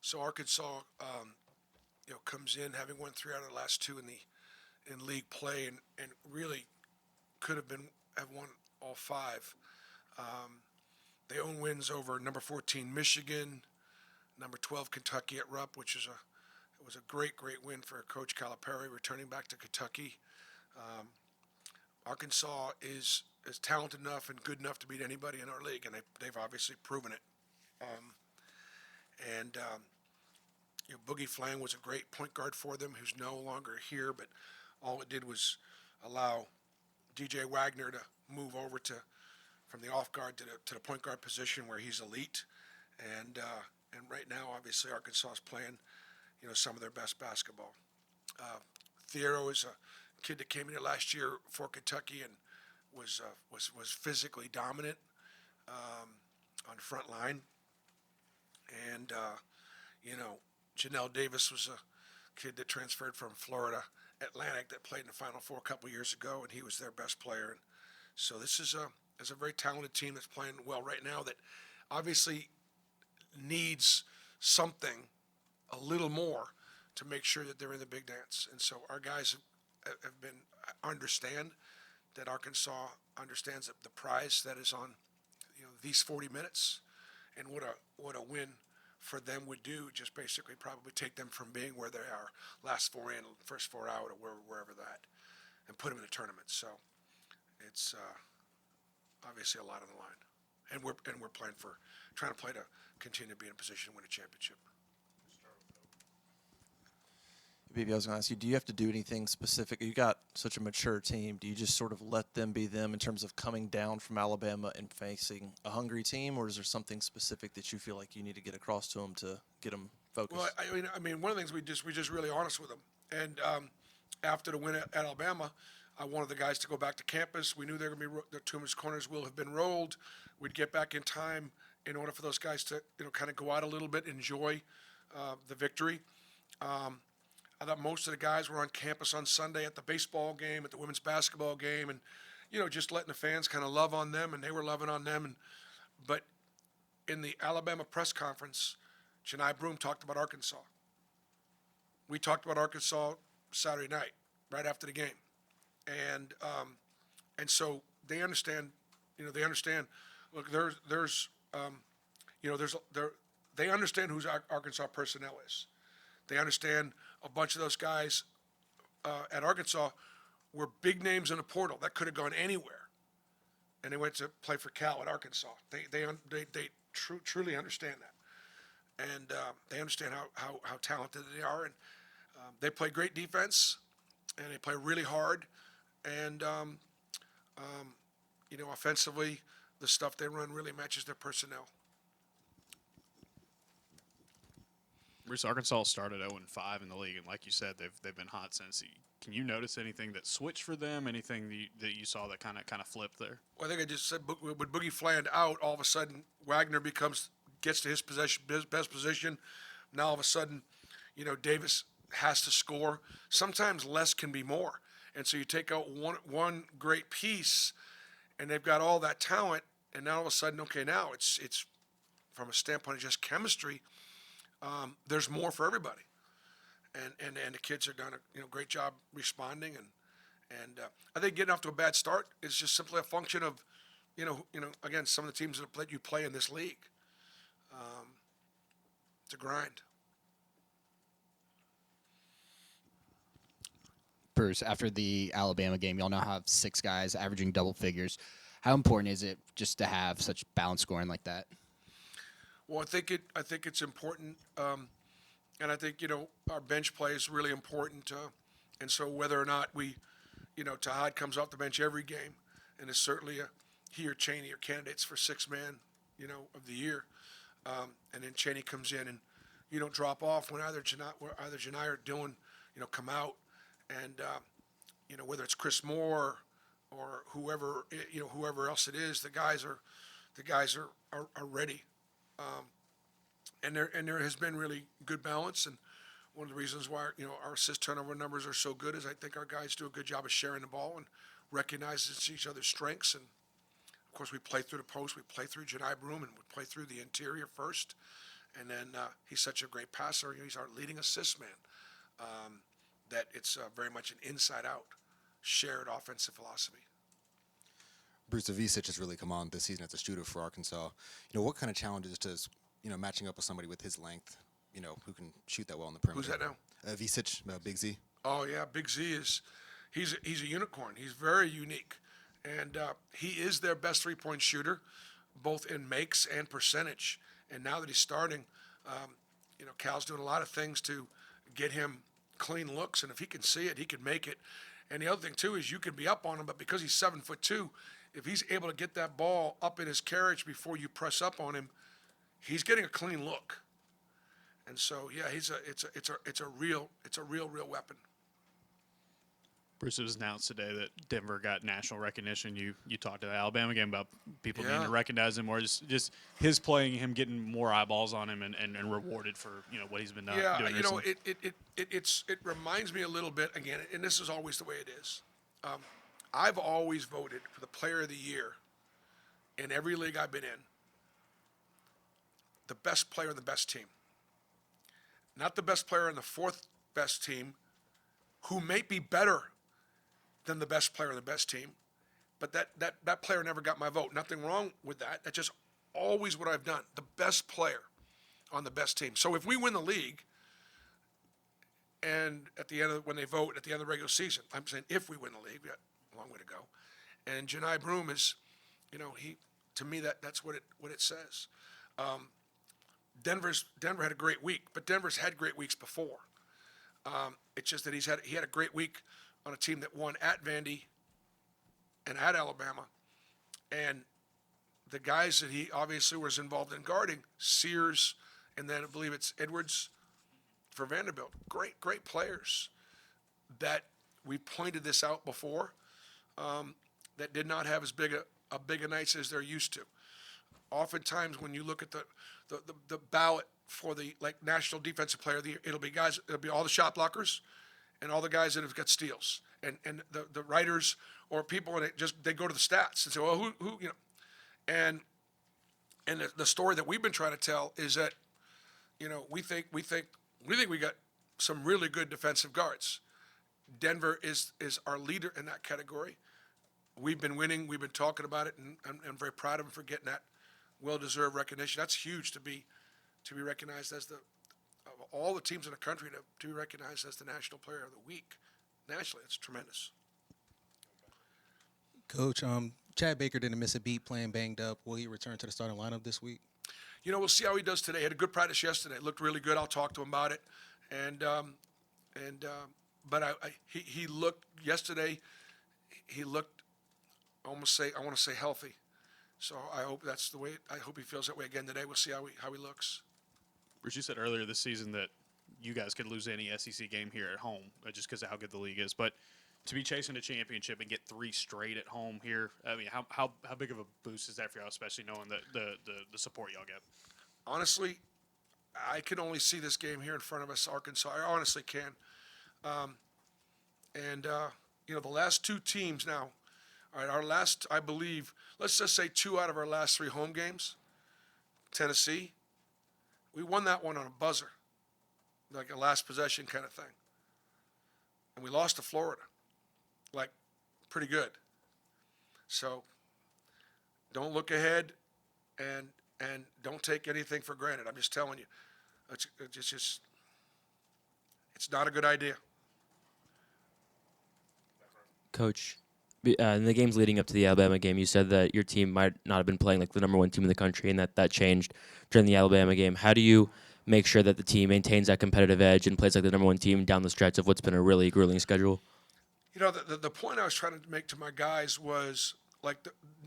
So Arkansas, comes in having won 3 out of the last 2 in league play, and really could have won all 5. They own wins over number 14 Michigan, number 12 Kentucky at Rupp, which was a great win for Coach Calipari returning back to Kentucky. Arkansas is talented enough and good enough to beat anybody in our league, and they've obviously proven it. Boogie Flang was a great point guard for them, who's no longer here, but all it did was allow DJ Wagner to move over from the off guard to the point guard position where he's elite, and right now obviously Arkansas is playing some of their best basketball. Thiero is a kid that came in here last year for Kentucky and was physically dominant on the front line, and Janelle Davis was a kid that transferred from Florida Atlantic that played in the Final Four a couple years ago, and he was their best player. And so this is a very talented team that's playing well right now that obviously needs something a little more to make sure that they're in the big dance. And so our guys understand that Arkansas understands the prize that is on these 40 minutes, and what a win for them would do, just basically probably take them from being where they are last 4 in, first 4 out, or wherever that, and put them in the tournament. So it's obviously a lot on the line, and we're trying to play to continue to be in a position to win a championship. Maybe I was going to ask you, do you have to do anything specific? You got such a mature team. Do you just sort of let them be them in terms of coming down from Alabama and facing a hungry team, or is there something specific that you feel like you need to get across to them to get them focused? Well, I mean, one of the things we just really honest with them. And after the win at Alabama, I wanted the guys to go back to campus. We knew they were going to be the Toombs corners will have been rolled. We'd get back in time in order for those guys to kind of go out a little bit, enjoy the victory. I thought most of the guys were on campus on Sunday at the baseball game, at the women's basketball game, and just letting the fans kind of love on them, and they were loving on them. But in the Alabama press conference, Janai Broom talked about Arkansas. We talked about Arkansas Saturday night, right after the game, and so they understand. They understand. Look, they understand who Arkansas personnel is. They understand a bunch of those guys at Arkansas were big names in the portal that could have gone anywhere, and they went to play for Cal at Arkansas. They truly understand that, and they understand how talented they are, and they play great defense, and they play really hard, and offensively, the stuff they run really matches their personnel. Bruce, Arkansas started 0-5 in the league, and like you said, they've been hot since. Can you notice anything that switched for them? Anything that you saw that kind of flipped there? Well, I think I just said with Boogie Fland out, all of a sudden Wagner gets to his best position. Now all of a sudden, Davis has to score. Sometimes less can be more, and so you take out one great piece, and they've got all that talent, and now all of a sudden, okay, now it's from a standpoint of just chemistry. There's more for everybody, and the kids have done a great job responding, and I think getting off to a bad start is just simply a function of again, some of the teams that you play in this league. It's a grind. Bruce, after the Alabama game, y'all now have 6 guys averaging double figures. How important is it just to have such balanced scoring like that? Well, I think it's important, and I think our bench play is really important, and so whether or not we, Tahad comes off the bench every game, and is certainly he or Chaney are candidates for 6th man, of the year, and then Chaney comes in, and you don't drop off when either Janai or Dylan, come out, and whether it's Chris Moore or whoever else it is, the guys are ready. And there has been really good balance, and one of the reasons why our assist turnover numbers are so good is I think our guys do a good job of sharing the ball and recognizing each other's strengths. And of course, we play through the post, we play through Janai Broom, and we play through the interior first, And then he's such a great passer. He's our leading assist man. That it's very much an inside-out, shared offensive philosophy. Bruce Avicic has really come on this season as a shooter for Arkansas. What kind of challenges does matching up with somebody with his length, who can shoot that well on the perimeter? Who's that now? Avicic, Big Z. Oh yeah, Big Z he's a unicorn. He's very unique, and he is their best three-point shooter, both in makes and percentage. And now that he's starting, Cal's doing a lot of things to get him clean looks, and if he can see it, he can make it. And the other thing too is you can be up on him, but because he's 7'2", if he's able to get that ball up in his carriage before you press up on him, he's getting a clean look. And so yeah, it's a real weapon. Bruce, it was announced today that Denver got national recognition. You talked to the Alabama game about people needing to recognize him more. Just his playing, him getting more eyeballs on him, and rewarded for what he's been doing. Yeah, recently. it reminds me a little bit again, and this is always the way it is. I've always voted for the Player of the Year in every league I've been in. The best player on the best team, not the best player on the fourth best team, who may be better than the best player on the best team, but that player never got my vote. Nothing wrong with that. That's just always what I've done. The best player on the best team. So if we win the league, and at the end of when they vote at the end of the regular season, I'm saying if we win the league, we got a long way to go. And Janai Broom is, he to me that's what it says. Denver had a great week, but Denver's had great weeks before. It's just that he had a great week on a team that won at Vandy and at Alabama, and the guys that he obviously was involved in guarding, Sears, and then I believe it's Edwards for Vanderbilt. Great players that we pointed this out before, that did not have as big a nights as they're used to. Oftentimes, when you look at the ballot for the National Defensive Player of the Year, it'll be all the shot blockers and all the guys that have got steals, and the writers or people, and they go to the stats and say, well, who and the story that we've been trying to tell is that we think we got some really good defensive guards. Denver is our leader in that category. We've been winning. We've been talking about it, and I'm very proud of them for getting that well-deserved recognition. That's huge to be recognized as of all the teams in the country to be recognized as the National Player of the Week. Nationally, it's tremendous. Coach, Chad Baker didn't miss a beat playing banged up. Will he return to the starting lineup this week? We'll see how he does today. He had a good practice yesterday. Looked really good. I'll talk to him about it. But he looked yesterday. He looked I want to say healthy. So I hope that's the way. I hope he feels that way again today. We'll see how he looks. Bruce, you said earlier this season that you guys could lose any SEC game here at home just because of how good the league is. But to be chasing a championship and get 3 straight at home here, I mean, how big of a boost is that for y'all, especially knowing the support y'all get? Honestly, I can only see this game here in front of us, Arkansas. I honestly can. The last 2 teams now, all right, our last, I believe, let's just say 2 out of our last 3 home games, Tennessee, we won that one on a buzzer, like a last possession kind of thing. And we lost to Florida, pretty good. So don't look ahead and don't take anything for granted. I'm just telling you, it's not a good idea. Coach, in the games leading up to the Alabama game, you said that your team might not have been playing like the number 1 team in the country, and that changed during the Alabama game. How do you make sure that the team maintains that competitive edge and plays like the number 1 team down the stretch of what's been a really grueling schedule? The point I was trying to make to my guys was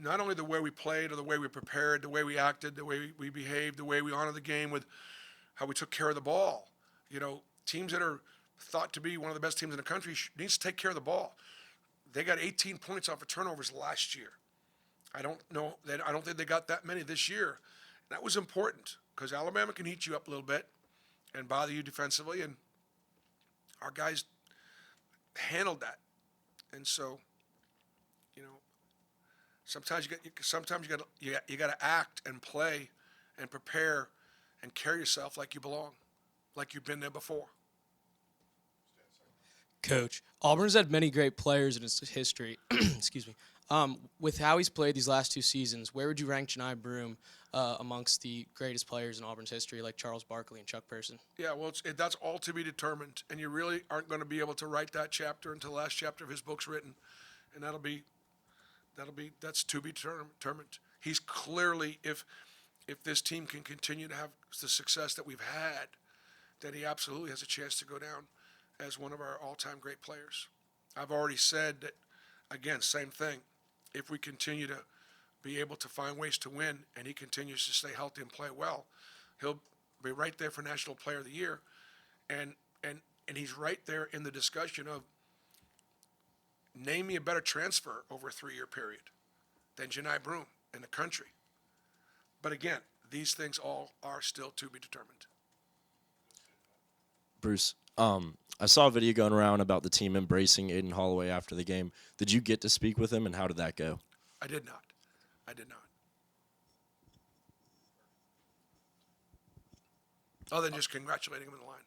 not only the way we played or the way we prepared, the way we acted, the way we behaved, the way we honored the game with how we took care of the ball. Teams that are thought to be one of the best teams in the country needs to take care of the ball. They got 18 points off of turnovers last year. I don't think they got that many this year. That was important because Alabama can heat you up a little bit and bother you defensively, and our guys handled that. And so, sometimes you got to act and play and prepare and carry yourself like you belong, like you've been there before. Coach, Auburn's had many great players in its history. Excuse me. With how he's played these last 2 seasons, where would you rank Janai Broom amongst the greatest players in Auburn's history, like Charles Barkley and Chuck Person? Yeah, well, that's all to be determined, and you really aren't going to be able to write that chapter until the last chapter of his book's written, and that's to be determined. He's clearly, if this team can continue to have the success that we've had, then he absolutely has a chance to go down as one of our all-time great players. I've already said that, again, same thing. If we continue to be able to find ways to win and he continues to stay healthy and play well, he'll be right there for National Player of the Year. And he's right there in the discussion of, name me a better transfer over a 3-year period than Janai Broom in the country. But again, these things all are still to be determined. Bruce, I saw a video going around about the team embracing Aiden Holloway after the game. Did you get to speak with him, and how did that go? I did not. Other than just congratulating him in the line.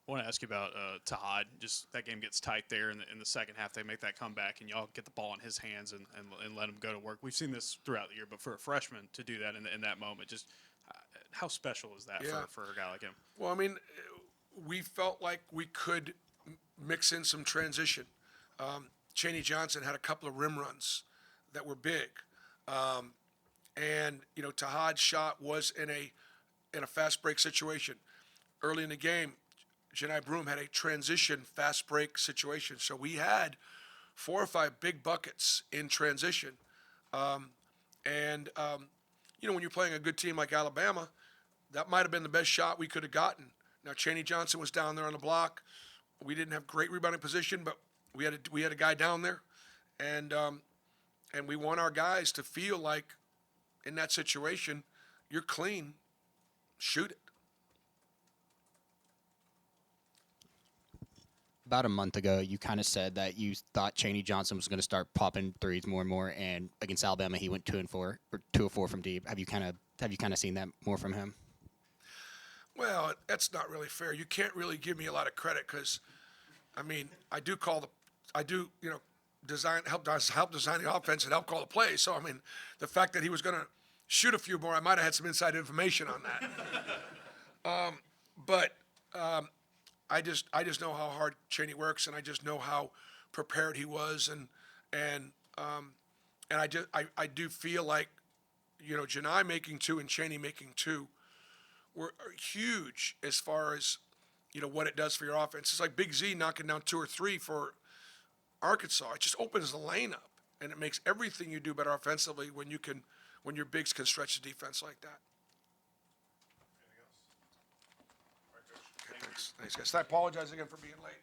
I want to ask you about Tahad. Just that game gets tight there in the second half. They make that comeback, and y'all get the ball in his hands and let him go to work. We've seen this throughout the year, but for a freshman to do that in that moment, just how special is that for a guy like him? Well, I mean, we felt like we could mix in some transition. Chaney Johnson had a couple of rim runs that were big. And, Tahad's shot was in a fast break situation. Early in the game, Janai Broom had a transition fast break situation. So we had 4 or 5 big buckets in transition. When you're playing a good team like Alabama, that might have been the best shot we could have gotten. Now, Chaney Johnson was down there on the block. We didn't have great rebounding position, but we had a guy down there. And we want our guys to feel like in that situation, you're clean, shoot it. About a month ago, you kind of said that you thought Chaney Johnson was going to start popping threes more and more, and against Alabama, he went 2 of 4 from deep. Have you kind of seen that more from him? Well, that's not really fair. You can't really give me a lot of credit because, I help design the offense and help call the plays. So, the fact that he was going to shoot a few more, I might have had some inside information on that. But I just know how hard Chaney works, and I just know how prepared he was, and I do feel like, Janai making 2 and Chaney making 2 were huge as far as, what it does for your offense. It's like Big Z knocking down 2 or 3 for Arkansas. It just opens the lane up, and it makes everything you do better offensively when your bigs can stretch the defense like that. Thanks, guys. I apologize again for being late.